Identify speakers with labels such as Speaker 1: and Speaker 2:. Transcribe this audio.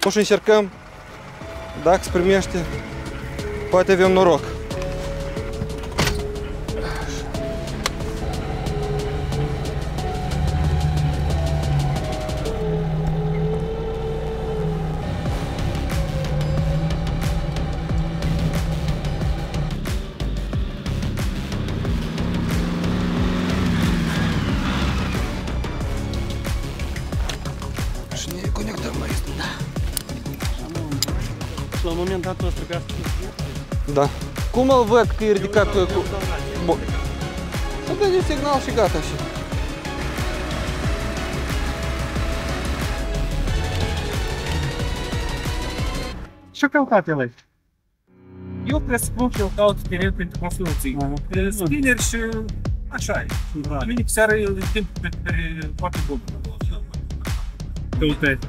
Speaker 1: O să încercăm, dacă se primește, poate avem noroc.
Speaker 2: La moment dat ăsta ca
Speaker 1: Da. Cum îl văd că e ridicat cu... Bun. Să dă signal și gata și.
Speaker 2: Ce-o căutat el aici? Eu presupun că eu caut teren pentru construcții. Spinner și așa e. Mine pe seara e timp foarte bun. Căutări.